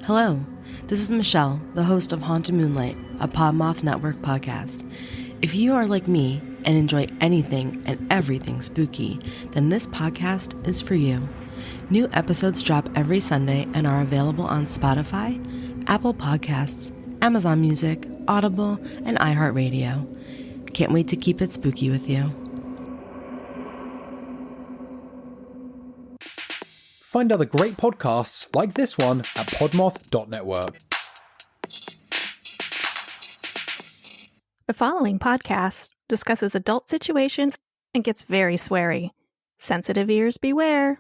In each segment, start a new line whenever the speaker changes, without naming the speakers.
Hello, this is Michelle, the host of Haunted Moonlight, a Podmoth Network podcast. If you are like me and enjoy anything and everything spooky, then this podcast is for you. New episodes drop every Sunday and are available on Spotify, Apple Podcasts, Amazon Music, Audible, and iHeartRadio. Can't wait to keep it spooky with you.
Find other great podcasts like this one at podmoth.network.
The following podcast discusses adult situations and gets very sweary. Sensitive ears beware.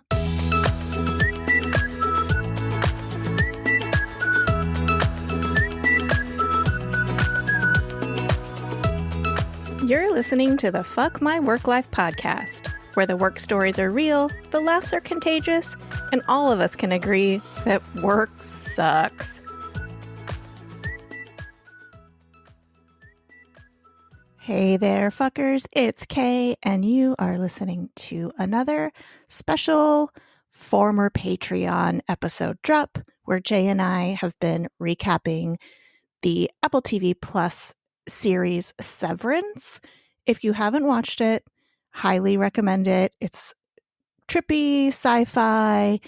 You're listening to the Fuck My Work Life podcast, where the work stories are real, the laughs are contagious, and all of us can agree that work sucks. Hey there, fuckers. It's Kay, and you are listening to another special former Patreon episode drop, where Jay and I have been recapping the Apple TV Plus series Severance. If you haven't watched it, highly recommend it. It's trippy sci-fi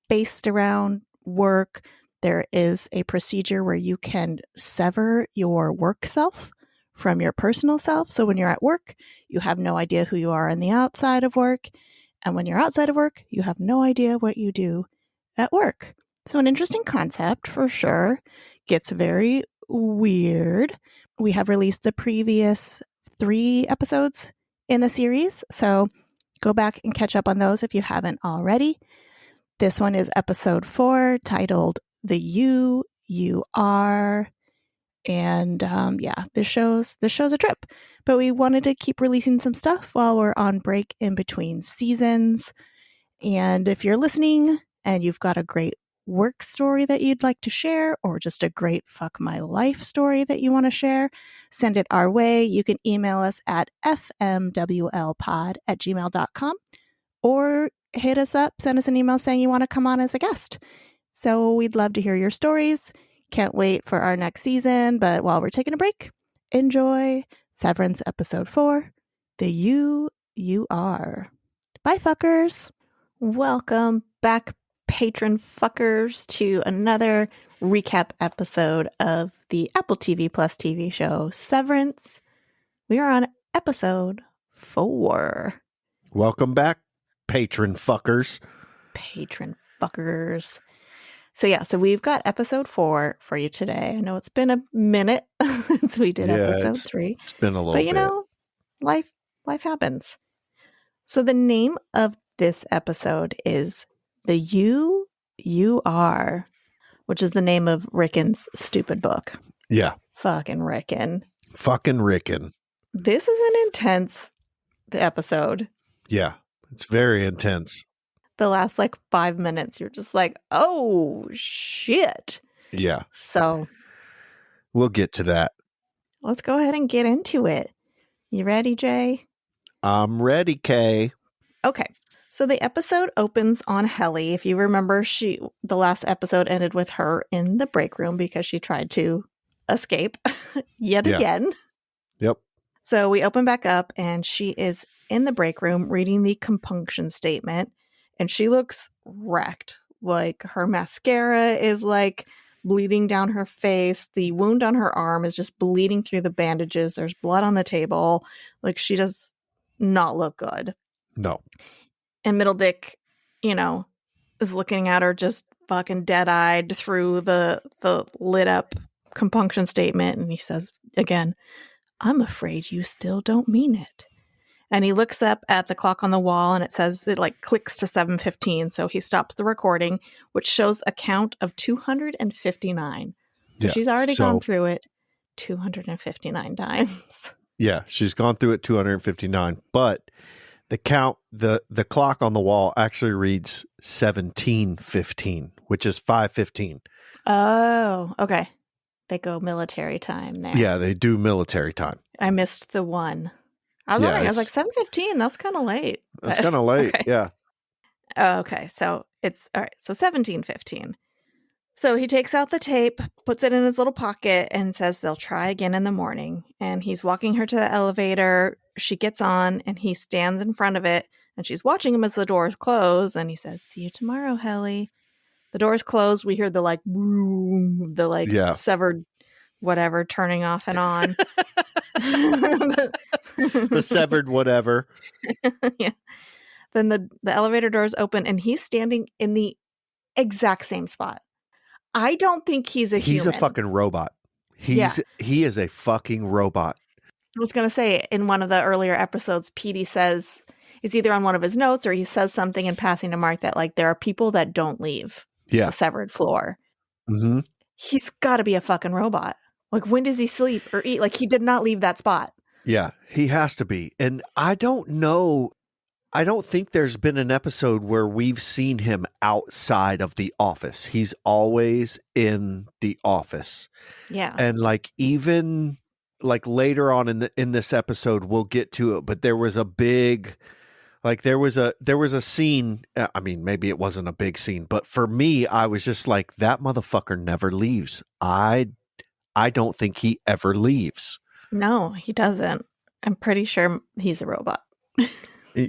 based around work. There is a procedure where you can sever your work self from your personal self. So when you're at work, you have no idea who you are on the outside of work. And when you're outside of work, you have no idea what you do at work. So an interesting concept for sure. Gets very weird. We have released the previous 3 episodes in the series, so go back and catch up on those if you haven't already. This one is episode 4, titled The You Are. And this show's a trip. But we wanted to keep releasing some stuff while we're on break in between seasons. And if you're listening and you've got a great work story that you'd like to share, or just a great fuck my life story that you want to share, send it our way. You can email us at fmwlpod@gmail.com, or hit us up, send us an email saying you want to come on as a guest. So we'd love to hear your stories. Can't wait for our next season, but while we're taking a break, enjoy Severance episode 4, The You Are. Bye, fuckers. Welcome back, patron fuckers, to another recap episode of the Apple TV Plus TV show Severance. We are on episode 4.
Welcome back, patron fuckers.
Patron fuckers. So we've got episode 4 for you today. I know it's been a minute since we did episode 3.
It's been a little
bit.
But
life happens. So the name of this episode is The You Are, which is the name of Rickon's stupid book.
Yeah.
Fucking Rickon. This is an intense episode.
Yeah. It's very intense.
The last 5 minutes, you're just like, oh, shit.
Yeah.
So
we'll get to that.
Let's go ahead and get into it. You ready, Jay?
I'm ready, Kay.
Okay. So the episode opens on Helly. If you remember, the last episode ended with her in the break room because she tried to escape yet again.
Yep.
So we open back up and she is in the break room reading the compunction statement, and she looks wrecked. Her mascara is bleeding down her face. The wound on her arm is just bleeding through the bandages. There's blood on the table. She does not look good.
No.
And Middle Dick, is looking at her just fucking dead-eyed through the lit-up compunction statement. And he says, again, I'm afraid you still don't mean it. And he looks up at the clock on the wall, and it says it clicks to 7:15. So he stops the recording, which shows a count of 259. So she's already gone through it 259 times.
Yeah, she's gone through it 259. But the count, the clock on the wall actually reads 17:15, which is 5:15.
Oh, okay. They go military time there.
Yeah, they do military time.
I missed the one. I was wondering, I was 7:15, that's kind of late.
That's kind of late,
okay.
Yeah.
Okay, so it's, all right, so 17:15. So he takes out the tape, puts it in his little pocket, and says they'll try again in the morning. And he's walking her to the elevator. She gets on, and he stands in front of it, and she's watching him as the doors close. And he says, "See you tomorrow, Helly." The doors close. We hear the like, boom, the like
Yeah.
severed whatever turning off and on.
The severed whatever.
Yeah. Then the elevator doors open, and he's standing in the exact same spot. I don't think he's a human.
He's a fucking robot. He is a fucking robot.
I was going to say, in one of the earlier episodes, Petey says, it's either on one of his notes or he says something in passing to Mark that, like, there are people that don't leave the severed floor.
Mm-hmm.
He's got to be a fucking robot. Like, when does he sleep or eat? Like, he did not leave that spot.
Yeah, he has to be. And I don't know. I don't think there's been an episode where we've seen him outside of the office. He's always in the office.
Yeah.
And like even like later on in this episode, we'll get to it, but there was a big like there was a scene. I mean, maybe it wasn't a big scene, but for me, I was just like, that motherfucker never leaves. I don't think he ever leaves.
No, he doesn't. I'm pretty sure he's a robot.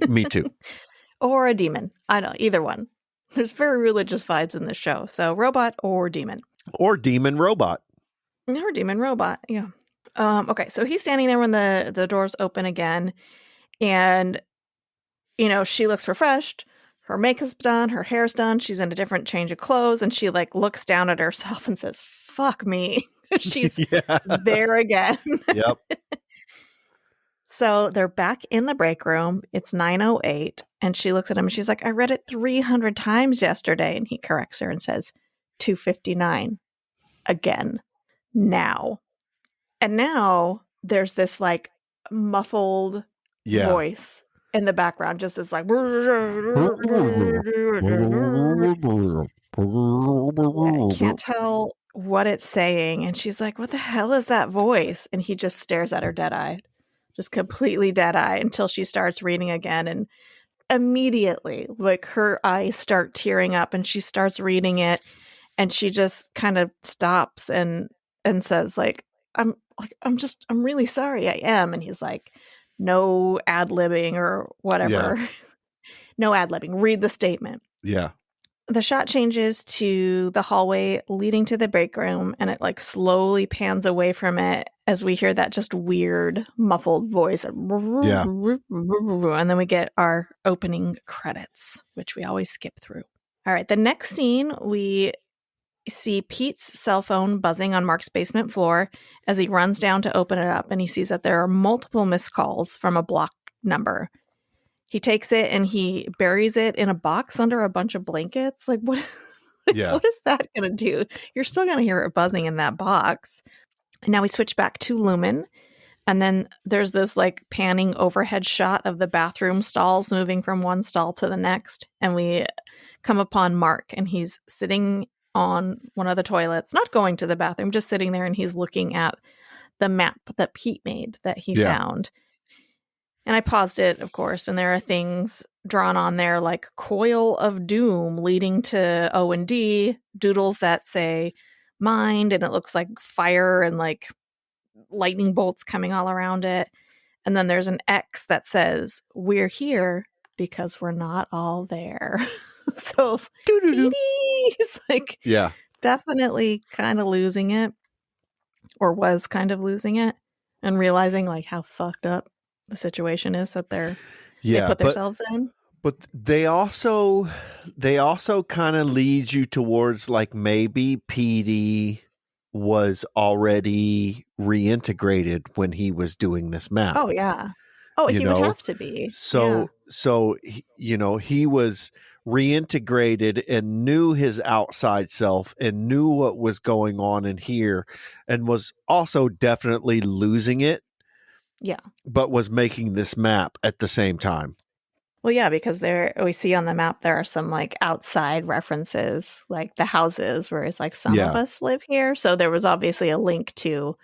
Me too.
Or a demon. I don't know, either one. There's very religious vibes in this show. So robot or demon.
Or demon robot.
Or demon robot, yeah. Okay, so he's standing there when the doors open again. And, you know, she looks refreshed. Her makeup's done. Her hair's done. She's in a different change of clothes. And she, like, looks down at herself and says, fuck me. She's there again.
Yep.
So they're back in the break room. It's 9:08, and she looks at him and she's like, I read it 300 times yesterday. And he corrects her and says, 259 again now. And now there's this like muffled voice in the background, just this like, I can't tell what it's saying. And she's like, what the hell is that voice? And he just stares at her dead-eyed. Just completely dead-eye until she starts reading again. And immediately, like, her eyes start tearing up and she starts reading it. And she just kind of stops and says, like, I'm really sorry, I am. And he's like, no ad-libbing or whatever. Yeah. No ad-libbing. Read the statement.
Yeah.
The shot changes to the hallway leading to the break room, and it like slowly pans away from it as we hear that just weird muffled voice. Yeah. And then we get our opening credits, which we always skip through. All right. The next scene, we see Pete's cell phone buzzing on Mark's basement floor as he runs down to open it up, and he sees that there are multiple missed calls from a blocked number. He takes it and he buries it in a box under a bunch of blankets. Like, what? What is that going to do? You're still going to hear it buzzing in that box. And now we switch back to Lumen. And then there's this like panning overhead shot of the bathroom stalls moving from one stall to the next. And we come upon Mark, and he's sitting on one of the toilets, not going to the bathroom, just sitting there. And he's looking at the map that Pete made that he found. And I paused it, of course, and there are things drawn on there like coil of doom leading to O&D, doodles that say mind, and it looks like fire and like lightning bolts coming all around it. And then there's an X that says, we're here because we're not all there. So he's like definitely kind of losing it, or was kind of losing it, and realizing like how fucked up the situation is that they put themselves in.
But they also kind of lead you towards like maybe PD was already reintegrated when he was doing this map.
Oh yeah. Oh, he would have to be.
So you know, he was reintegrated and knew his outside self and knew what was going on in here, and was also definitely losing it.
Yeah.
But was making this map at the same time.
Well, yeah, because we see on the map there are some like outside references, like the houses, where it's like some of us live here. So there was obviously a link to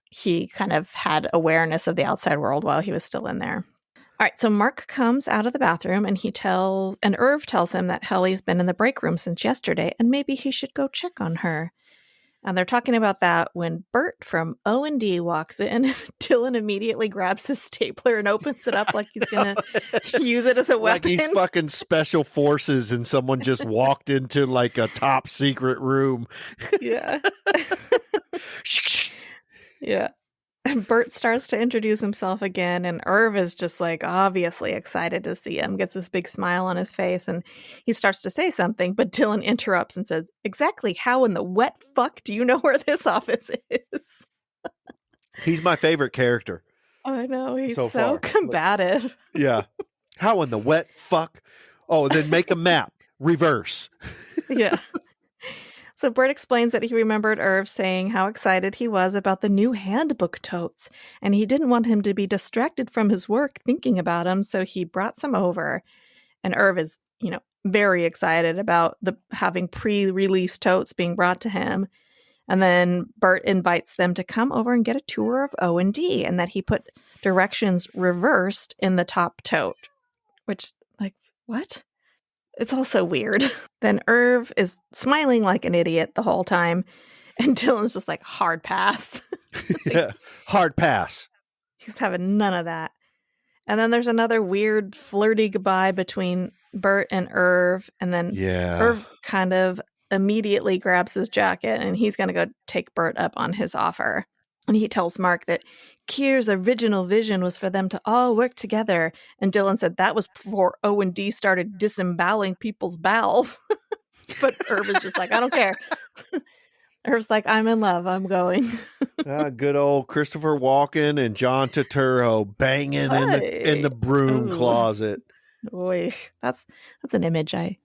he kind of had awareness of the outside world while he was still in there. All right, so Mark comes out of the bathroom and Irv tells him that Helly's been in the break room since yesterday and maybe he should go check on her. And they're talking about that when Bert from O&D walks in. Dylan immediately grabs his stapler and opens it up like he's going to use it as a weapon.
Like he's fucking special forces and someone just walked into like a top secret room.
Yeah. Yeah. And Bert starts to introduce himself again, and Irv is just like obviously excited to see him, gets this big smile on his face, and he starts to say something, but Dylan interrupts and says, "Exactly how in the wet fuck do you know where this office is?"
He's my favorite character.
I know, he's
so
so combative.
Yeah. How in the wet fuck? Oh, then make a map. Reverse.
Yeah. So Bert explains that he remembered Irv saying how excited he was about the new handbook totes, and he didn't want him to be distracted from his work thinking about him, so he brought some over. And Irv is, very excited about having pre-release totes being brought to him. And then Bert invites them to come over and get a tour of O&D, and that he put directions reversed in the top tote, which, like, what? It's also weird. Then Irv is smiling like an idiot the whole time, and Dylan's just like, hard pass.
Yeah, hard pass.
He's having none of that. And then there's another weird flirty goodbye between Bert and Irv, and then Irv kind of immediately grabs his jacket, and he's going to go take Bert up on his offer. And he tells Mark that Kier's original vision was for them to all work together. And Dylan said that was before O&D started disemboweling people's bowels. But Irv is just like, I don't care. Irv's like, I'm in love. I'm going.
Good old Christopher Walken and John Turturro banging in the broom closet.
Boy, that's an image I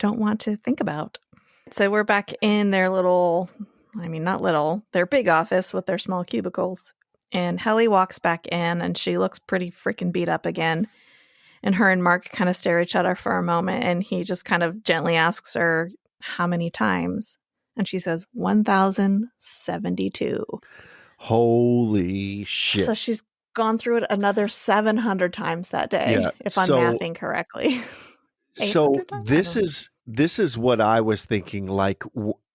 don't want to think about. So we're back in their their big office with their small cubicles. And Helly walks back in and she looks pretty freaking beat up again. And her and Mark kind of stare at each other for a moment. And he just kind of gently asks her how many times. And she says 1,072.
Holy shit.
So she's gone through it another 700 times that day, if I'm mathing correctly.
So this is what I was thinking, like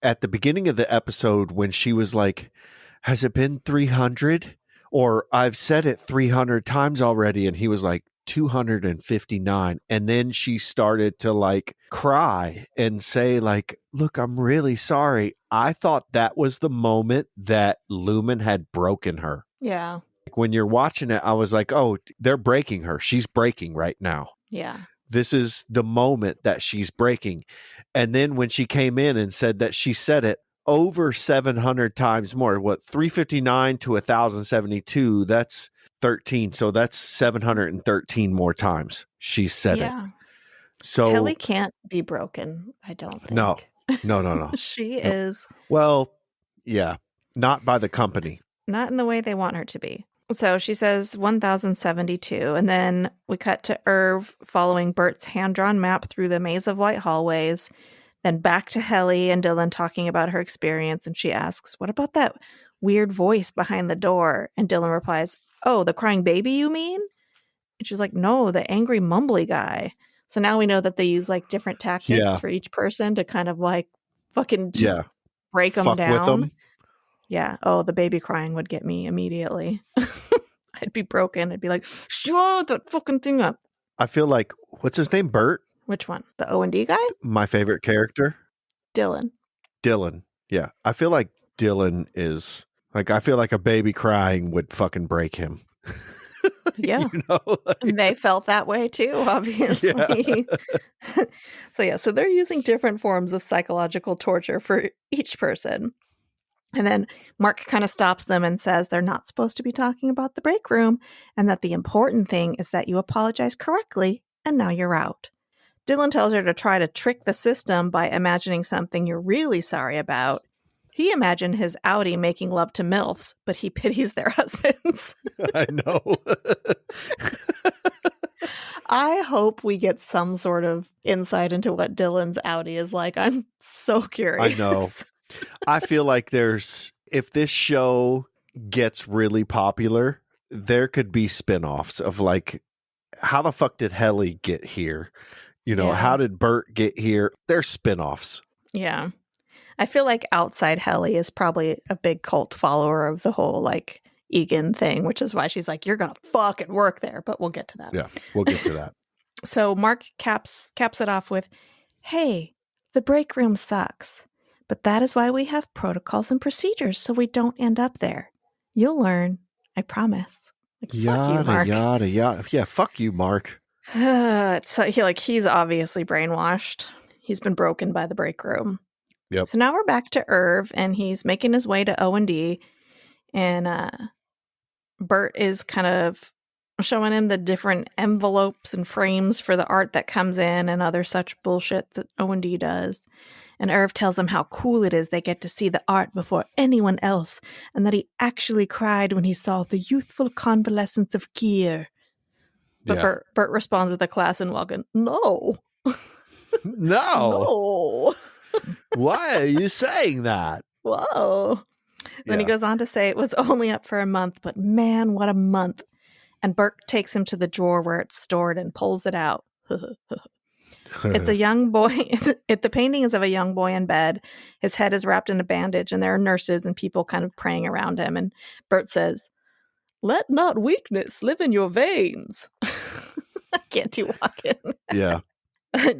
at the beginning of the episode when she was like, has it been 300? Or I've said it 300 times already. And he was like, 259. And then she started to like cry and say like, look, I'm really sorry. I thought that was the moment that Lumen had broken her.
Yeah.
When you're watching it, I was like, oh, they're breaking her. She's breaking right now.
Yeah.
This is the moment that she's breaking. And then when she came in and said that she said it over 700 times more, 359 to 1,072, that's 13. So that's 713 more times she said it. So
Helly can't be broken, I don't think.
No.
She is.
Well, yeah, not by the company.
Not in the way they want her to be. So she says 1,072, and then we cut to Irv following Bert's hand-drawn map through the maze of white hallways, then back to Helly and Dylan talking about her experience, and she asks, what about that weird voice behind the door? And Dylan replies, oh, the crying baby, you mean? And she's like, no, the angry mumbly guy. So now we know that they use like different tactics for each person to kind of like fucking just break them down. With them. Yeah. Oh, the baby crying would get me immediately. I'd be broken. I'd be like, shut that fucking thing up.
I feel like, what's his name? Bert?
Which one? The O&D guy?
My favorite character?
Dylan.
Yeah. I feel like Dylan is like, I feel like a baby crying would fucking break him.
Yeah. They felt that way too, obviously. Yeah. So they're using different forms of psychological torture for each person. And then Mark kind of stops them and says they're not supposed to be talking about the break room and that the important thing is that you apologize correctly and now you're out. Dylan tells her to try to trick the system by imagining something you're really sorry about. He imagined his Audi making love to MILFs, but he pities their husbands.
I know.
I hope we get some sort of insight into what Dylan's Audi is like. I'm so curious.
I know. I feel like if this show gets really popular, there could be spinoffs of like how the fuck did Helly get here? You know,
Yeah.
how did Bert get here? They're spinoffs.
Yeah. I feel like outside Helly is probably a big cult follower of the whole like Egan thing, which is why she's like, you're going to fucking work there. But we'll get to that.
Yeah, we'll get to that.
So Mark caps it off with, hey, the break room sucks. But that is why we have protocols and procedures so we don't end up there. You'll learn. I promise. Like, fuck you,
Yada,
Mark.
yada, yada. Yeah, fuck you, Mark.
So he's obviously brainwashed. He's been broken by the break room.
Yep.
So now we're back to Irv, and he's making his way to O&D, and Bert is kind of showing him the different envelopes and frames for the art that comes in and other such bullshit that O&D does. And Irv tells him how cool it is they get to see the art before anyone else, and that he actually cried when he saw the youthful convalescence of Gear. But
Yeah.
Bert responds with a class and walking, no.
No.
No.
Why are you saying that?
Whoa. Then he
Yeah.
goes on to say it was only up for a month, but man, what a month. And Bert takes him to the drawer where it's stored and pulls it out. It's a young boy. The painting is of a young boy in bed. His head is wrapped in a bandage, and there are nurses and people kind of praying around him. And Bert says, let not weakness live in your veins. I can't do walking.
Yeah.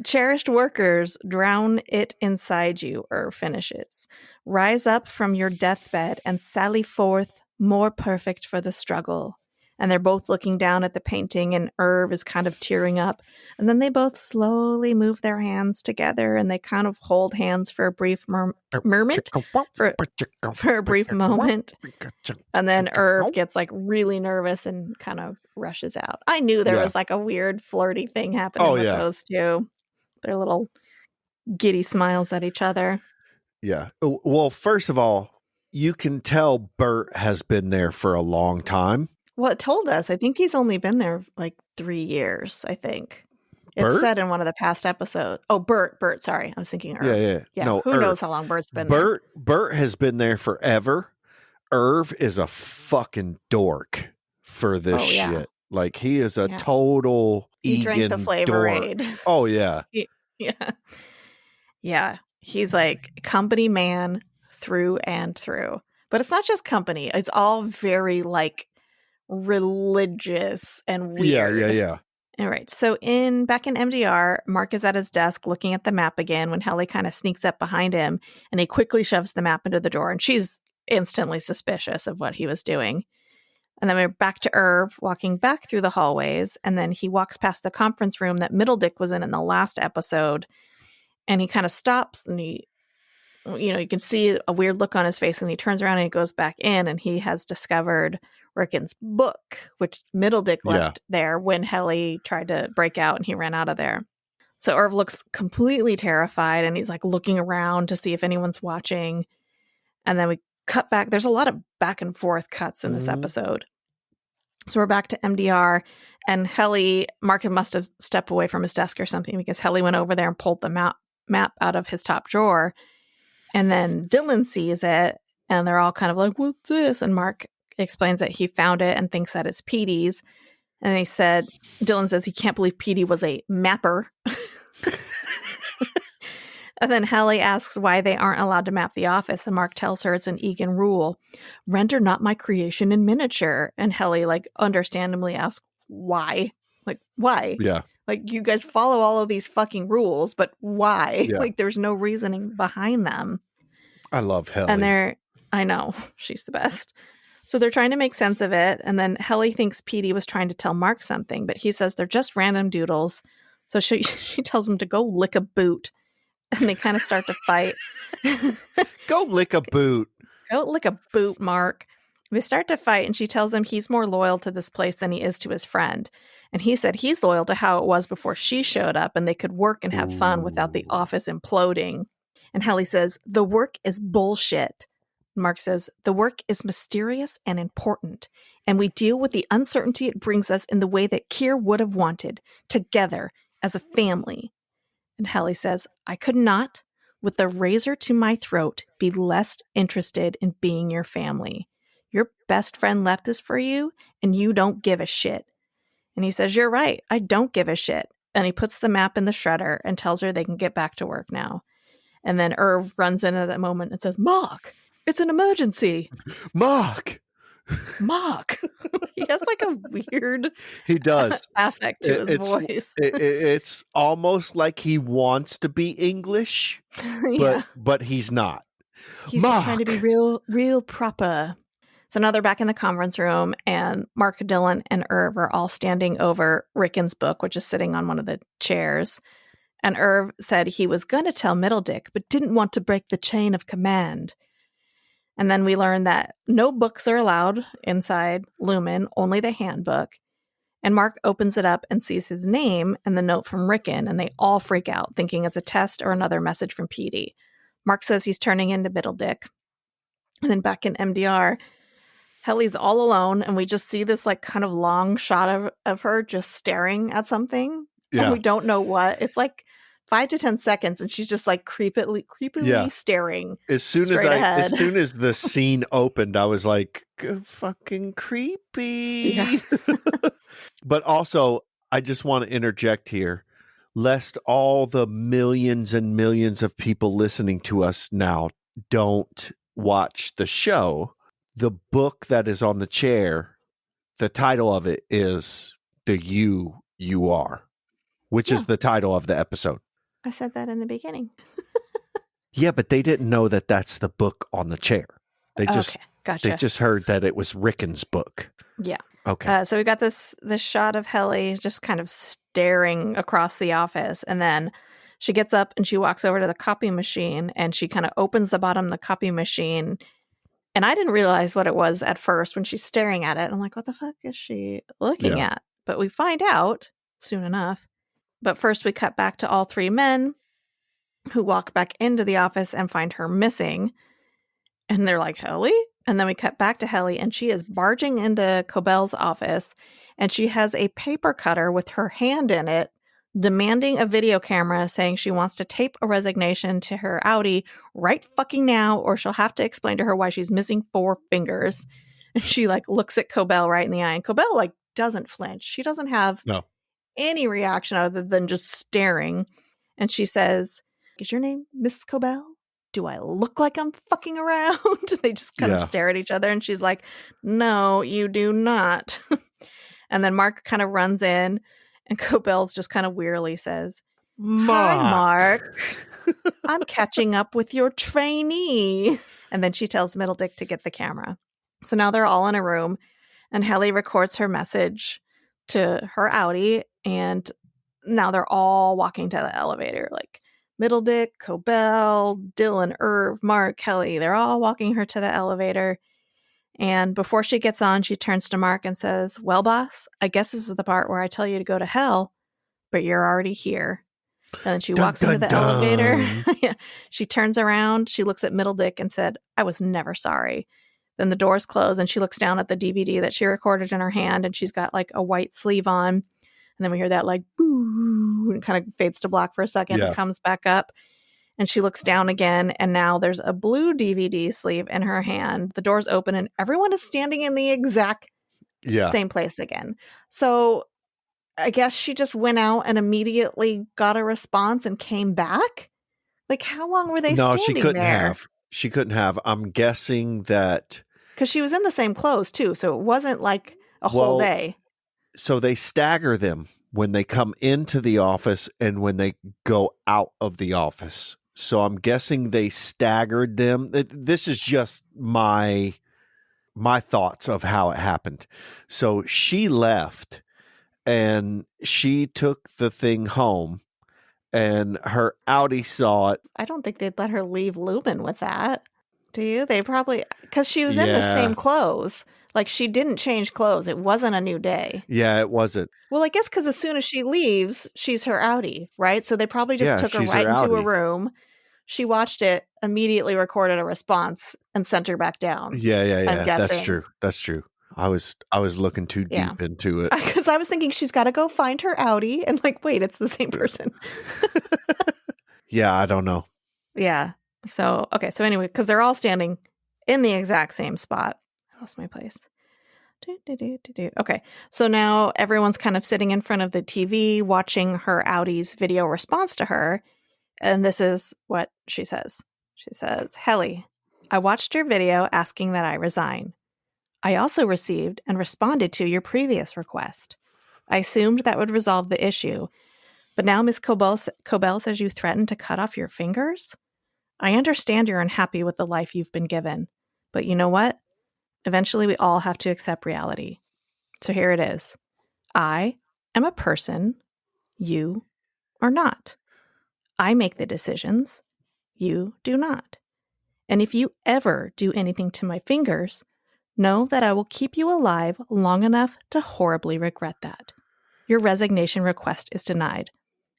Cherished workers, drown it inside you, Irv finishes. Rise up from your deathbed and sally forth more perfect for the struggle. And they're both looking down at the painting, and Irv is kind of tearing up. And then they both slowly move their hands together, and they kind of hold hands for a brief moment. For a brief moment. And then Irv gets like really nervous and kind of rushes out. I knew there was like a weird flirty thing happening with those two. Their little giddy smiles at each other.
Yeah. Well, first of all, you can tell Bert has been there for a long time.
Well, it told us. I think he's only been there like 3 years, I think. It's
Bert?
said in one of the past episodes. Oh, Bert, sorry. I was thinking Irv.
Yeah. No,
who
Irv.
knows how long Bert's been there.
Bert has been there forever. Irv is a fucking dork for this shit. Like, he is a total
He drank the
Egan
Flavor
dork.
Aid.
Oh, yeah.
Yeah. Yeah. He's like company man through and through. But it's not just company. It's all very like religious and weird.
Yeah.
All right. So back in MDR, Mark is at his desk looking at the map again when Helly kind of sneaks up behind him, and he quickly shoves the map into the door, and she's instantly suspicious of what he was doing. And then we're back to Irv walking back through the hallways, and then he walks past the conference room that Middledick was in the last episode, and he kind of stops, and you can see a weird look on his face, and he turns around and he goes back in, and he has discovered Rickon's book, which Middledick left there when Helly tried to break out and he ran out of there. So Irv looks completely terrified, and he's like looking around to see if anyone's watching. And then we cut back. There's a lot of back and forth cuts in this episode. So we're back to MDR, and Mark must have stepped away from his desk or something, because Helly went over there and pulled the map out of his top drawer. And then Dylan sees it, and they're all kind of like, what's this? And Mark explains that he found it and thinks that it's Petey's. And Dylan says he can't believe Petey was a mapper. And then Helly asks why they aren't allowed to map the office, and Mark tells her it's an Egan rule. Render not my creation in miniature. And Helly, like, understandably asks why. Like, why?
Yeah.
Like, you guys follow all of these fucking rules, but why?
Yeah.
Like, there's no reasoning behind them.
I love Helly.
And I know, she's the best. So they're trying to make sense of it. And then Helly thinks Petey was trying to tell Mark something, but he says they're just random doodles. So she tells him to go lick a boot. And they kind of start to fight.
Go lick a boot.
Go lick a boot, Mark. They start to fight, and she tells him he's more loyal to this place than he is to his friend. And he said he's loyal to how it was before she showed up, and they could work and have fun without the office imploding. And Helly says, the work is bullshit. Mark says, the work is mysterious and important, and we deal with the uncertainty it brings us in the way that Keir would have wanted, together as a family. And Helly says, I could not, with the razor to my throat, be less interested in being your family. Your best friend left this for you, and you don't give a shit. And he says, "You're right. I don't give a shit." And he puts the map in the shredder and tells her they can get back to work now. And then Irv runs in at that moment and says, "Mark, it's an emergency."
Mark.
Mark. He has like a weird
He does.
affect to his voice.
It's almost like he wants to be English, but he's not.
He's just trying to be real proper. So now they're back in the conference room, and Mark, Dylan, and Irv are all standing over Rickon's book, which is sitting on one of the chairs. And Irv said he was going to tell Middledick, but didn't want to break the chain of command. And then we learn that no books are allowed inside Lumen, only the handbook. And Mark opens it up and sees his name and the note from Rickon, and they all freak out, thinking it's a test or another message from Petey. Mark says he's turning into Middledick. And then back in MDR, Helly's all alone, and we just see this like kind of long shot of her just staring at something.
Yeah.
And we don't know what. It's like 5 to 10 seconds, and she's just like creepily staring.
As soon as the scene opened, I was like, fucking creepy.
Yeah.
But also, I just want to interject here, lest all the millions and millions of people listening to us now don't watch the show. The book that is on the chair, the title of it is The You Are, which is the title of the episode.
I said that in the beginning.
Yeah, but they didn't know that that's the book on the chair. They just
Gotcha.
They just heard that it was Rickon's book.
Yeah.
Okay.
So we got this shot of Helly just kind of staring across the office, and then she gets up and she walks over to the copy machine, and she kind of opens the bottom of the copy machine. And I didn't realize what it was at first when she's staring at it. I'm like, what the fuck is she looking at? But we find out soon enough. But first we cut back to all three men who walk back into the office and find her missing. And they're like, Helly? And then we cut back to Helly, and she is barging into Cobell's office, and she has a paper cutter with her hand in it, demanding a video camera, saying she wants to tape a resignation to her Audi right fucking now, or she'll have to explain to her why she's missing 4 fingers. And she like looks at Cobell right in the eye, and Cobell like doesn't flinch. She doesn't have any reaction other than just staring. And she says, "Is your name Miss Cobell? Do I look like I'm fucking around?" They just kind of stare at each other, and she's like, "No, you do not." And then Mark kind of runs in, and Cobell's just kind of wearily says, "Hi, Mark. I'm catching up with your trainee." And then she tells Middledick to get the camera. So now they're all in a room, and Helly records her message to her Audi, and now they're all walking to the elevator, like Middledick, Cobell, Dylan, Irv, Mark, Helly. They're all walking her to the elevator. And before she gets on, she turns to Mark and says, "Well, boss, I guess this is the part where I tell you to go to hell, but you're already here." And then she walks into the elevator. She turns around. She looks at Middledick and said, "I was never sorry." Then the doors close, and she looks down at the DVD that she recorded in her hand, and she's got like a white sleeve on. And then we hear that like, boo, and it kind of fades to black for a second. It comes back up, and she looks down again, and now there's a blue DVD sleeve in her hand. The doors open, and everyone is standing in the exact same place again. So I guess she just went out and immediately got a response and came back. Like, how long were they standing there?
No, she couldn't have. She couldn't have. I'm guessing that
because she was in the same clothes too, so it wasn't like a whole day.
So they stagger them when they come into the office and when they go out of the office. So I'm guessing they staggered them. This is just my thoughts of how it happened. So she left and she took the thing home, and her Audi saw it.
I don't think they'd let her leave Lumen with that. Do you? They probably, because she was in the same clothes. Like, she didn't change clothes. It wasn't a new day.
Yeah, it wasn't.
Well, I guess because as soon as she leaves, she's her Audi, right? So they probably just took her right into a room. She watched it, immediately recorded a response, and sent her back down.
Yeah. That's true. That's true. I was looking too deep into it.
Because I was thinking she's got to go find her Audi, and like, wait, it's the same person.
Yeah, I don't know.
Yeah. So, okay. So anyway, because they're all standing in the exact same spot. I lost my place. Okay, so now everyone's kind of sitting in front of the TV watching her Audi's video response to her. And this is what she says. She says, Helly, I watched your video asking that I resign. I also received and responded to your previous request. I assumed that would resolve the issue. But now Miss Cobell says you threatened to cut off your fingers? I understand you're unhappy with the life you've been given. But you know what? Eventually we all have to accept reality. So here it is. I am a person. You are not. I make the decisions. You do not. And if you ever do anything to my fingers, know that I will keep you alive long enough to horribly regret that. Your resignation request is denied.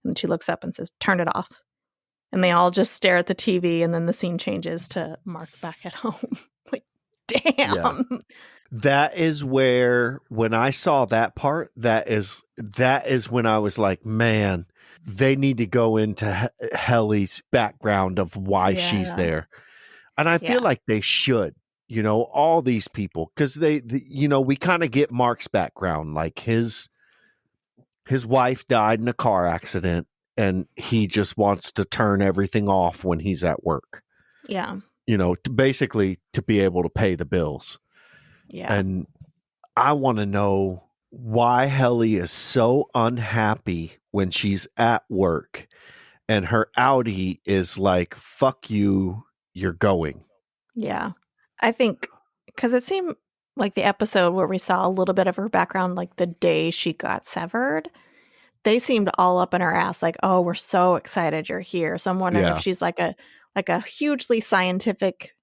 And she looks up and says, turn it off. And they all just stare at the TV, and then the scene changes to Mark back at home. Like, damn.
Yeah. That is where, when I saw that part, that is when I was like, man, they need to go into Helly's background of why she's there. And I feel like they should, all these people, because we kind of get Mark's background. Like his wife died in a car accident, and he just wants to turn everything off when he's at work.
Yeah.
Basically to be able to pay the bills.
Yeah.
And I want to know why Helly is so unhappy when she's at work and her Audi is like, fuck you, you're going.
Yeah. I think because it seemed like the episode where we saw a little bit of her background, like the day she got severed, they seemed all up in her ass, like, oh, we're so excited you're here. So I'm wondering if she's like a hugely scientific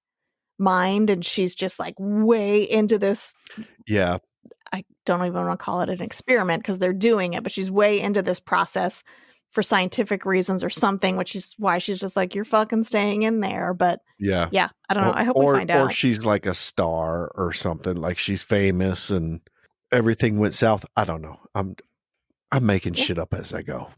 mind, and she's just like way into this.
Yeah.
I don't even want to call it an experiment because they're doing it, but she's way into this process for scientific reasons or something, which is why she's just like, you're fucking staying in there. But yeah, I don't know. I hope we find out.
Or she's like a star or something, like she's famous and everything went south. I don't know. I'm making shit up as I go.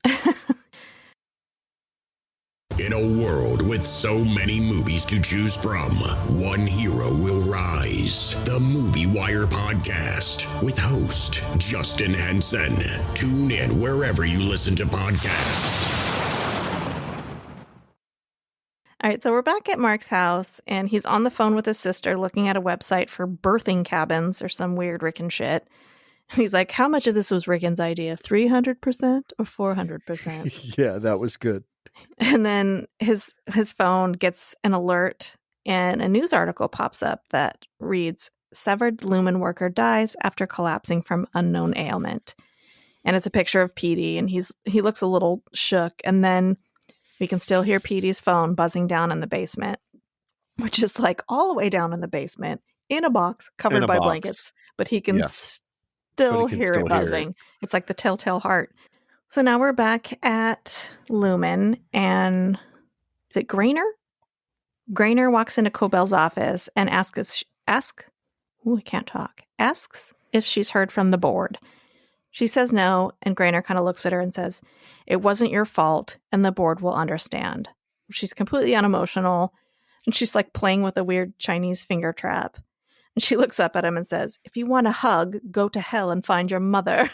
In a world with so many movies to choose from, one hero will rise. The Movie Wire Podcast with host Justin Henson. Tune in wherever you listen to podcasts.
All right, so we're back at Mark's house, and he's on the phone with his sister looking at a website for birthing cabins or some weird Rickon shit. And he's like, how much of this was Rickon's idea? 300% or 400%?
Yeah, that was good.
And then his phone gets an alert, and a news article pops up that reads, severed lumen worker dies after collapsing from unknown ailment. And it's a picture of Petey, and he looks a little shook. And then we can still hear Petey's phone buzzing down in the basement, which is like all the way down in the basement in a box covered by blankets, but he can still hear it buzzing. It's like the telltale heart. So now we're back at Lumen, and is it Grainer? Grainer walks into Cobell's office and asks if she's heard from the board. She says no, and Grainer kind of looks at her and says, it wasn't your fault, and the board will understand. She's completely unemotional, and she's like playing with a weird Chinese finger trap. And she looks up at him and says, if you want a hug, go to hell and find your mother.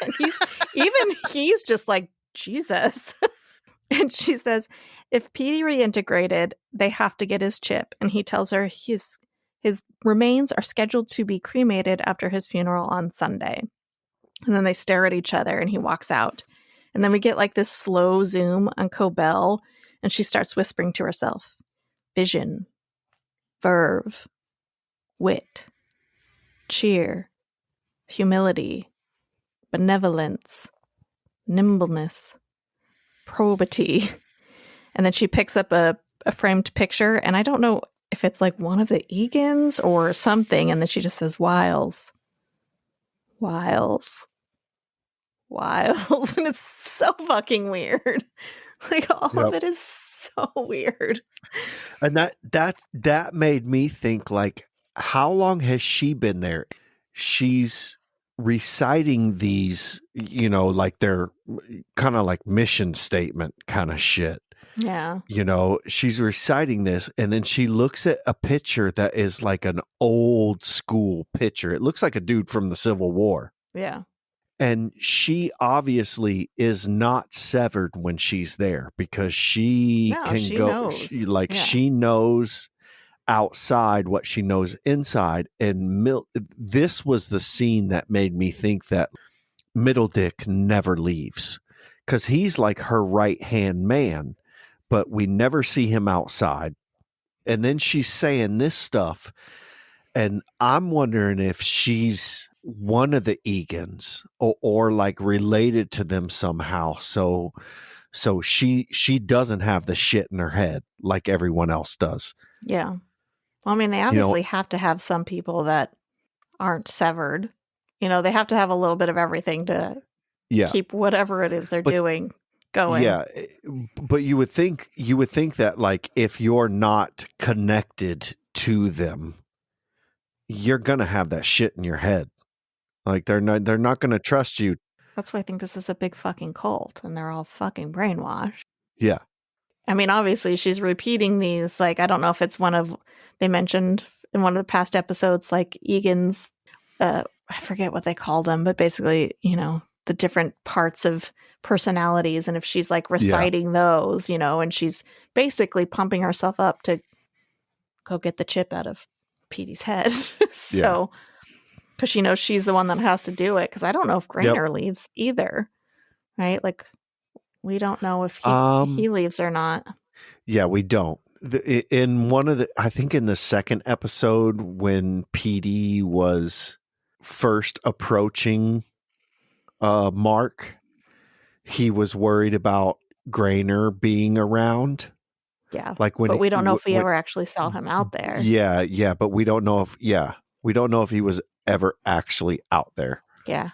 And he's just like, Jesus. And she says, if Petey reintegrated, they have to get his chip. And he tells her his remains are scheduled to be cremated after his funeral on Sunday. And then they stare at each other, and he walks out. And then we get like this slow zoom on Cobell, and she starts whispering to herself, vision, verve, wit, cheer, humility, benevolence, nimbleness, probity. And then she picks up a framed picture, and I don't know if it's like one of the Egans or something, and then she just says Wiles. Wiles. Wiles. And it's so fucking weird. Like all of it is so weird.
And that made me think, like, how long has she been there? She's reciting these, like they're kind of like mission statement kind of shit.
Yeah.
You know, she's reciting this, and then she looks at a picture that is like an old school picture. It looks like a dude from the Civil War.
Yeah.
And she obviously is not severed when she's there, because she
No,
can
she
go,
knows. Yeah.
she knows outside what she knows inside. And this was the scene that made me think that Middle Dick never leaves, because he's like her right hand man, but we never see him outside. And then she's saying this stuff, and I'm wondering if she's one of the Egans, or like related to them somehow. So she doesn't have the shit in her head like everyone else does.
Yeah. Well, I mean, they obviously have to have some people that aren't severed. You know, they have to have a little bit of everything to keep whatever it is they're doing going.
Yeah, but you would think that, like, if you're not connected to them, you're gonna have that shit in your head. Like, they're not gonna trust you.
That's why I think this is a big fucking cult, and they're all fucking brainwashed.
Yeah.
I mean, obviously, she's repeating these. Like, I don't know if it's they mentioned in one of the past episodes, like Egan's, I forget what they called them, but basically, you know, the different parts of personalities. And if she's like reciting those, you know, and she's basically pumping herself up to go get the chip out of Petey's head. So, because she knows she's the one that has to do it. Because I don't know if Grainer leaves either, right? Like, we don't know if he leaves or not. Yeah,
we don't. In one of I think in the second episode, when Petey was first approaching Mark, he was worried about Grainer being around.
Yeah, like but we don't know if we ever actually saw him out there.
Yeah, but we don't know if he was ever actually out there.
Yeah,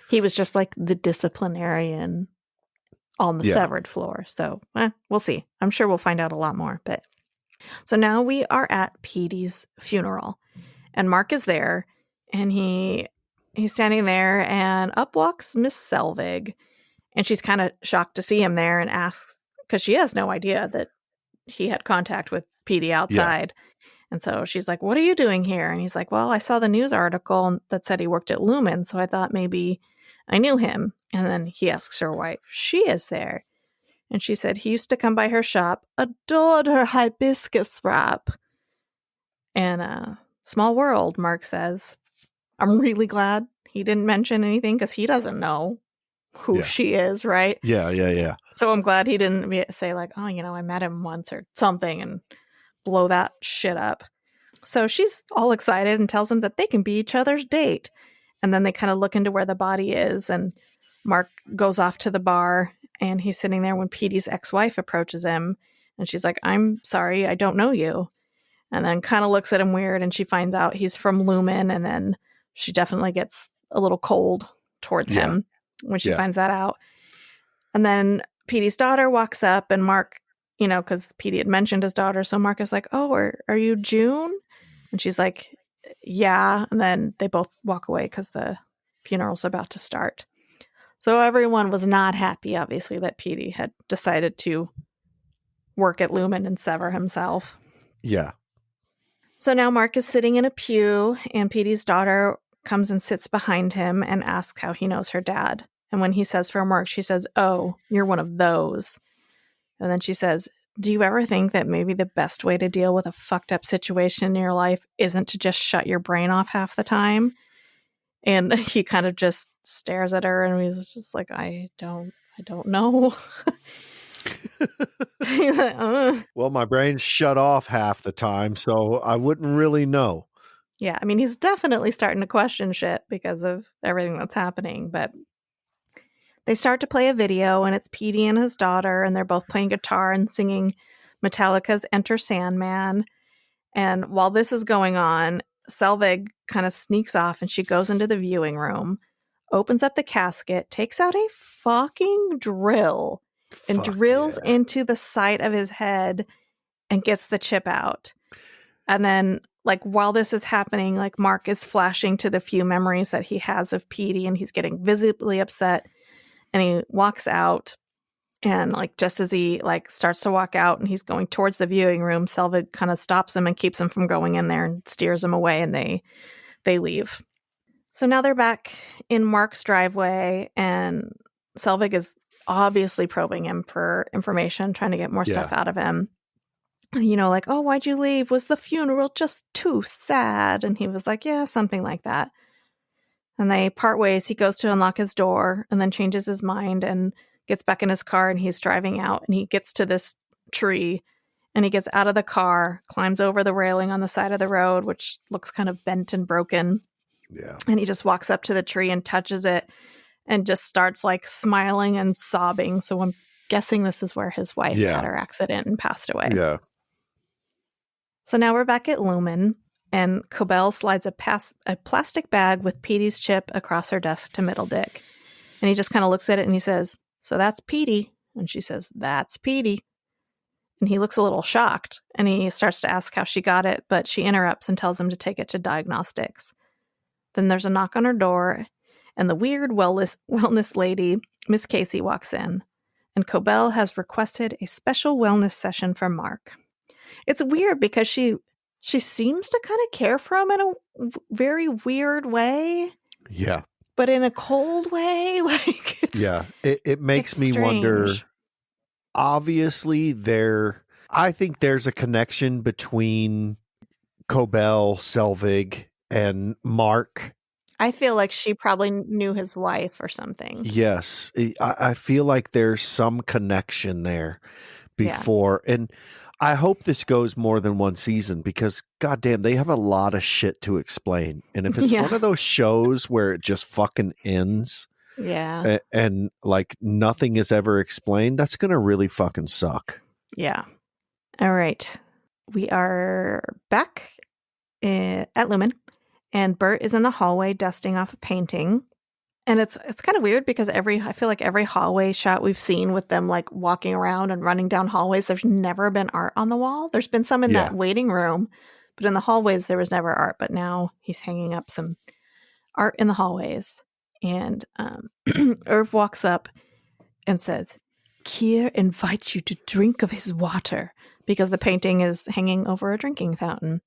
he was just like the disciplinarian on the severed floor. So we'll see. I'm sure we'll find out a lot more. But so now we are at Petey's funeral, and Mark is there, and he's standing there, and up walks Miss Selvig, and she's kind of shocked to see him there, and asks, because she has no idea that he had contact with Petey outside. Yeah. And so she's like, "What are you doing here?" And he's like, "Well, I saw the news article that said he worked at Lumen, so I thought maybe I knew him." And then he asks her why she is there. And she said he used to come by her shop, adored her hibiscus wrap. And small world, Mark says. I'm really glad he didn't mention anything, because he doesn't know who she is, right?
Yeah.
So I'm glad he didn't say like, "Oh, you know, I met him once," or something, and blow that shit up. So she's all excited and tells him that they can be each other's date. And then they kind of look into where the body is, and Mark goes off to the bar, and he's sitting there when Petey's ex-wife approaches him, and she's like, "I'm sorry, I don't know you." And then kind of looks at him weird, and she finds out he's from Lumen, and then she definitely gets a little cold towards him when she finds that out. And then Petey's daughter walks up, and Mark, you know, because Petey had mentioned his daughter, so Mark is like, "Oh, are you June?" And she's like, "Yeah." And then they both walk away because the funeral's about to start. So everyone was not happy, obviously, that Petey had decided to work at Lumen and sever himself.
Yeah.
So now Mark is sitting in a pew, and Petey's daughter comes and sits behind him and asks how he knows her dad. And when he says for Mark, she says, "Oh, you're one of those." And then she says, "Do you ever think that maybe the best way to deal with a fucked up situation in your life isn't to just shut your brain off half the time?" And he kind of just stares at her, and he's just like, I don't know. He's like,
Well, my brain's shut off half the time, so I wouldn't really know.
Yeah, I mean, he's definitely starting to question shit because of everything that's happening. But they start to play a video, and it's Petey and his daughter, and they're both playing guitar and singing Metallica's Enter Sandman. And while this is going on, Selvig kind of sneaks off, and she goes into the viewing room, opens up the casket, takes out a fucking drill, and drills into the side of his head and gets the chip out. And then, like, while this is happening, like, Mark is flashing to the few memories that he has of Petey, and he's getting visibly upset. And he walks out, And like just as he like starts to walk out and he's going towards the viewing room, Selvig kind of stops him and keeps him from going in there and steers him away, and they leave. So now they're back in Mark's driveway, and Selvig is obviously probing him for information, trying to get more stuff out of him. You know, like, oh, why'd you leave? Was the funeral just too sad? And he was like, yeah, something like that. And they part ways. He goes to unlock his door and then changes his mind and gets back in his car, and he's driving out, and he gets to this tree, and he gets out of the car, climbs over the railing on the side of the road, which looks kind of bent and broken.
Yeah.
And he just walks up to the tree and touches it and just starts like smiling and sobbing. So I'm guessing this is where his wife had her accident and passed away.
Yeah.
So now we're back at Lumen, and Cobell slides a plastic bag with Petey's chip across her desk to Middle Dick. And he just kind of looks at it and he says, so that's Petey. And she says, that's Petey. And he looks a little shocked, and he starts to ask how she got it, but she interrupts and tells him to take it to diagnostics. Then there's a knock on her door, and the weird wellness lady, Miss Casey, walks in. And Cobell has requested a special wellness session for Mark. It's weird because she seems to kind of care for him in a very weird way.
Yeah.
But in a cold way. Like,
it makes me wonder. Obviously, I think there's a connection between Cobell, Selvig, and Mark.
I feel like she probably knew his wife or something.
Yes. I feel like there's some connection there before. Yeah. And I hope this goes more than one season, because goddamn, they have a lot of shit to explain. And if it's one of those shows where it just fucking ends, and like nothing is ever explained, that's going to really fucking suck. Yeah.
All right. We are back at Lumen, and Bert is in the hallway dusting off a painting. And it's kind of weird because I feel like every hallway shot we've seen with them like walking around and running down hallways, there's never been art on the wall. There's been some in that waiting room, but in the hallways there was never art. But now he's hanging up some art in the hallways. And Irv walks up and says, Kier invites you to drink of his water, because the painting is hanging over a drinking fountain.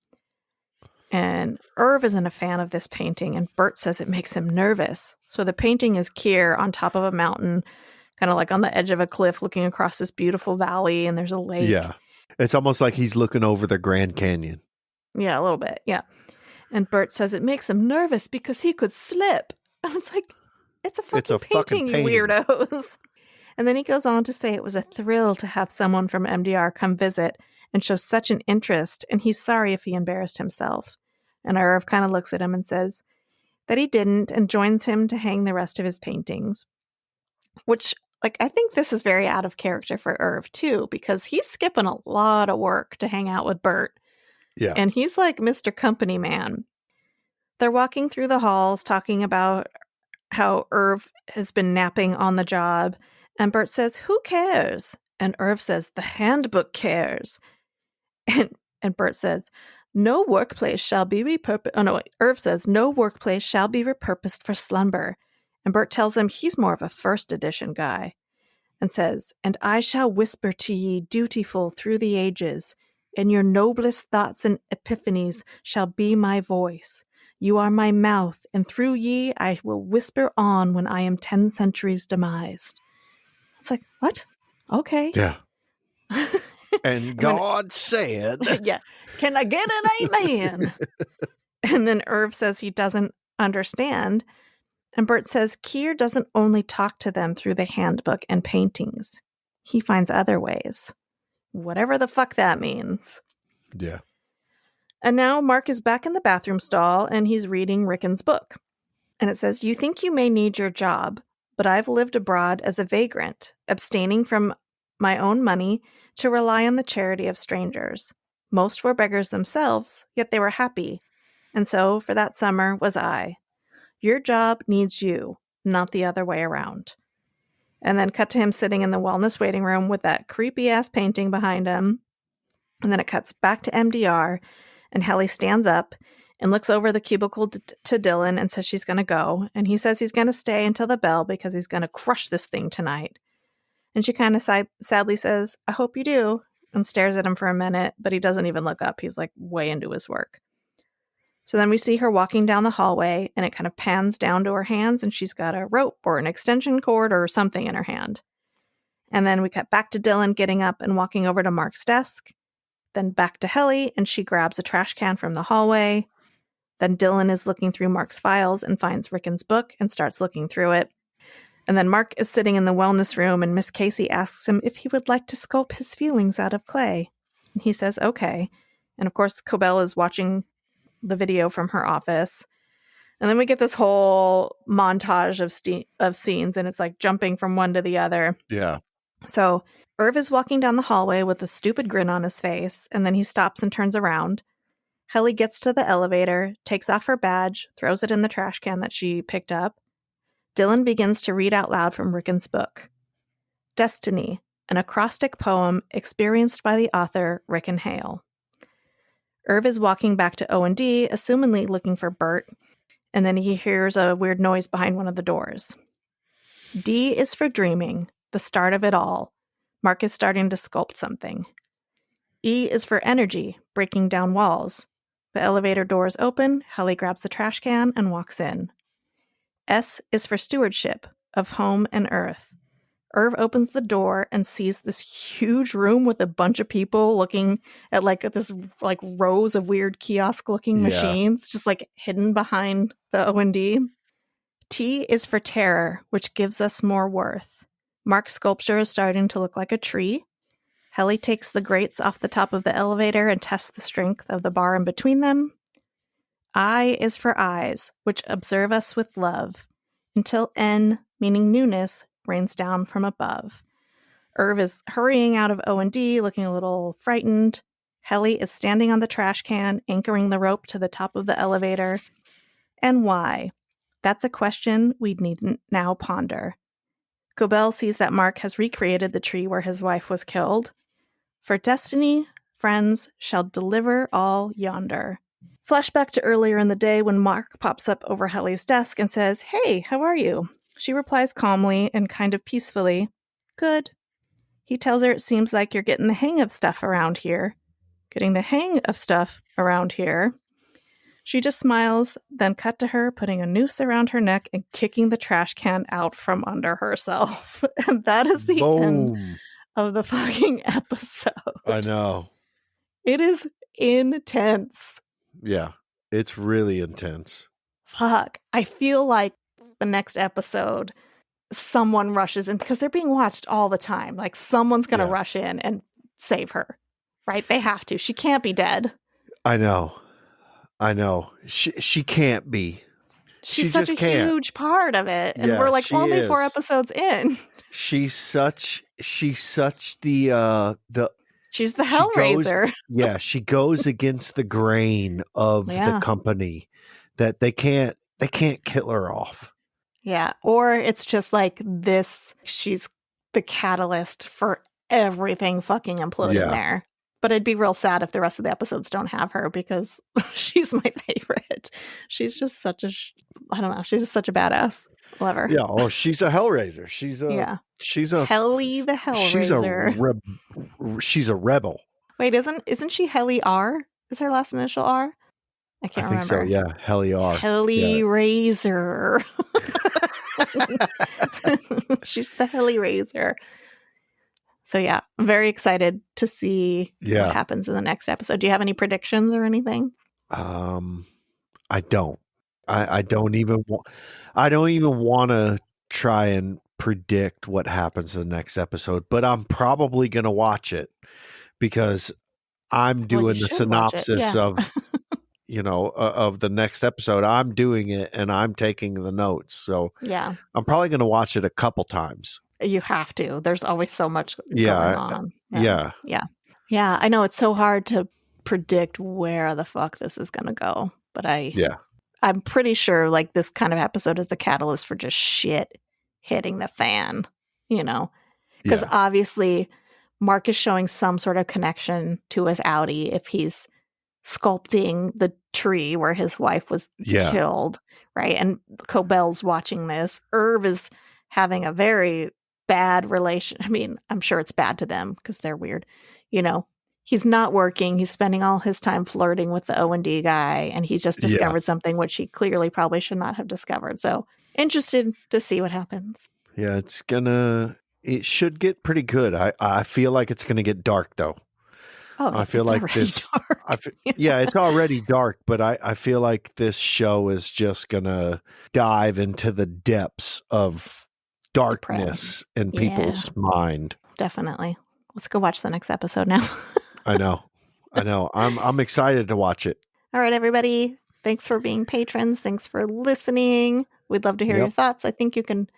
And Irv isn't a fan of this painting, and Bert says it makes him nervous. So the painting is Kier on top of a mountain, kind of like on the edge of a cliff, looking across this beautiful valley, and there's a lake.
Yeah. It's almost like he's looking over the Grand Canyon.
Yeah, a little bit. Yeah. And Bert says it makes him nervous because he could slip. And it's like, it's a fucking painting, you weirdos. And then he goes on to say it was a thrill to have someone from MDR come visit and show such an interest, and he's sorry if he embarrassed himself. And Irv kind of looks at him and says that he didn't, and joins him to hang the rest of his paintings. Which, like, I think this is very out of character for Irv, too, because he's skipping a lot of work to hang out with Bert.
Yeah.
And he's like Mr. Company Man. They're walking through the halls talking about how Irv has been napping on the job. And Bert says, who cares? And Irv says, the handbook cares. And Bert says, no workplace shall be repurposed. Oh, no, wait. Irv says, no workplace shall be repurposed for slumber. And Bert tells him he's more of a first edition guy. And says, and I shall whisper to ye dutiful through the ages, and your noblest thoughts and epiphanies shall be my voice. You are my mouth, and through ye I will whisper on when I am 10 centuries demised. It's like, what? Okay.
Yeah. And God said,
yeah, can I get an amen? And then Irv says he doesn't understand. And Bert says Kier doesn't only talk to them through the handbook and paintings. He finds other ways. Whatever the fuck that means.
Yeah.
And now Mark is back in the bathroom stall, and he's reading Rickon's book. And it says, you think you may need your job, but I've lived abroad as a vagrant, abstaining from my own money to rely on the charity of strangers. Most were beggars themselves, yet they were happy. And so, for that summer, was I. Your job needs you, not the other way around. And then cut to him sitting in the wellness waiting room with that creepy-ass painting behind him. And then it cuts back to MDR, and Helly stands up and looks over the cubicle to Dylan and says she's going to go. And he says he's going to stay until the bell because he's going to crush this thing tonight. And she kind of sadly says, I hope you do, and stares at him for a minute, but he doesn't even look up. He's like way into his work. So then we see her walking down the hallway, and it kind of pans down to her hands, and she's got a rope or an extension cord or something in her hand. And then we cut back to Dylan getting up and walking over to Mark's desk. Then back to Helly, and she grabs a trash can from the hallway. Then Dylan is looking through Mark's files and finds Rickon's book and starts looking through it. And then Mark is sitting in the wellness room, and Miss Casey asks him if he would like to sculpt his feelings out of clay. And he says, okay. And of course, Cobell is watching the video from her office. And then we get this whole montage of scenes, and it's like jumping from one to the other.
Yeah.
So Irv is walking down the hallway with a stupid grin on his face, and then he stops and turns around. Helly gets to the elevator, takes off her badge, throws it in the trash can that she picked up. Dylan begins to read out loud from Rickon's book. Destiny, an acrostic poem experienced by the author Rickon Hale. Irv is walking back to O&D, assumingly looking for Bert, and then he hears a weird noise behind one of the doors. D is for dreaming, the start of it all. Mark is starting to sculpt something. E is for energy, breaking down walls. The elevator doors open, Helly grabs the trash can and walks in. S is for stewardship, of home and earth. Irv opens the door and sees this huge room with a bunch of people looking at this rows of weird kiosk-looking machines, just like hidden behind the O&D. T is for terror, which gives us more worth. Mark's sculpture is starting to look like a tree. Helly takes the grates off the top of the elevator and tests the strength of the bar in between them. I is for eyes, which observe us with love, until N, meaning newness, rains down from above. Irv is hurrying out of O&D, looking a little frightened. Helly is standing on the trash can, anchoring the rope to the top of the elevator. And why? That's a question we'd need now ponder. Cobell sees that Mark has recreated the tree where his wife was killed. For destiny, friends shall deliver all yonder. Flashback to earlier in the day when Mark pops up over Helly's desk and says, "Hey, how are you?" She replies calmly and kind of peacefully, "Good." He tells her it seems like you're getting the hang of stuff around here. Getting the hang of stuff around here. She just smiles, then cut to her putting a noose around her neck and kicking the trash can out from under herself. And that is the end of the fucking episode.
I know.
It is intense.
Yeah, it's really intense.
Fuck. I feel like the next episode, someone rushes in because they're being watched all the time. Like someone's going to rush in and save her, right? They have to. She can't be dead.
I know. She can't be.
She's such a huge part of it. And we're like only 4 episodes in. She's
the
she's the Hellraiser.
She goes against the grain of the company that they can't kill her off.
Yeah. Or it's just like this. She's the catalyst for everything fucking imploding there. But it'd be real sad if the rest of the episodes don't have her because she's my favorite. She's just such a, she's just such a badass. Love her.
Yeah. Oh, she's a Hellraiser. She's a
Helly the Hellraiser.
She's a rebel.
Wait, isn't she Helly R? Is her last initial R? I can't remember.
I think so. Yeah. Helly R.
Helly Razor. She's the Helly Razor. So yeah, I'm very excited to see what happens in the next episode. Do you have any predictions or anything?
I don't. I don't even want to try and predict what happens in the next episode, but I'm probably going to watch it because I'm doing the synopsis of of the next episode. I'm doing it and I'm taking the notes. So yeah, I'm probably going to watch it a couple times.
You have to. There's always so much going on.
Yeah.
I know it's so hard to predict where the fuck this is going to go, but I'm pretty sure like this kind of episode is the catalyst for just shit hitting the fan, because obviously Mark is showing some sort of connection to his Audi if he's sculpting the tree where his wife was killed, right? And Cobell's watching this. Irv is having a very bad relation. I mean, I'm sure it's bad to them because they're weird. You know, he's not working. He's spending all his time flirting with the O&D guy, and he's just discovered something which he clearly probably should not have discovered. So interested to see what happens.
Yeah, it should get pretty good. I feel like it's gonna get dark though.
Oh,
I feel like this.
Dark.
It's already dark, but I feel like this show is just gonna dive into the depths of darkness in people's mind.
Definitely. Let's go watch the next episode now.
I know. I'm excited to watch it.
All right, everybody. Thanks for being patrons. Thanks for listening. We'd love to hear your thoughts. I think you can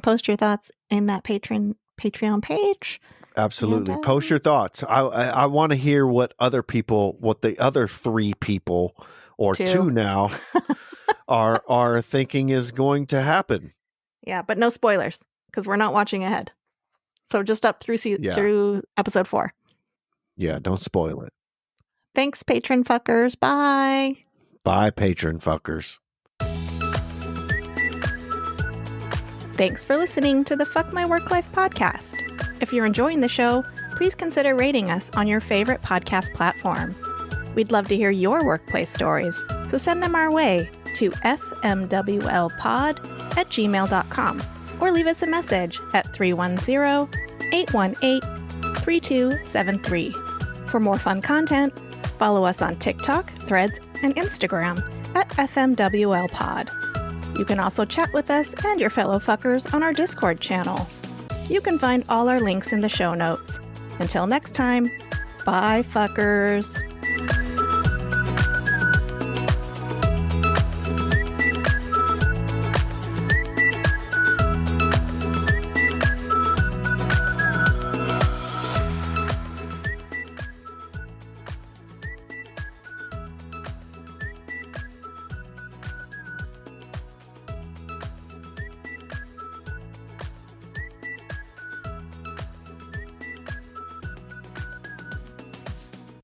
post your thoughts in that Patreon page.
Absolutely. Post your thoughts. I want to hear what the other 3 people or 2 now are thinking is going to happen.
Yeah, but no spoilers because we're not watching ahead. So just up through through episode 4.
Yeah, don't spoil it.
Thanks, patron fuckers. Bye.
Bye, patron fuckers.
Thanks for listening to the Fuck My Work Life podcast. If you're enjoying the show, please consider rating us on your favorite podcast platform. We'd love to hear your workplace stories, so send them our way to fmwlpod@gmail.com or leave us a message at 310-818-3273. For more fun content, follow us on TikTok, Threads, and Instagram at fmwlpod. You can also chat with us and your fellow fuckers on our Discord channel. You can find all our links in the show notes. Until next time, bye fuckers.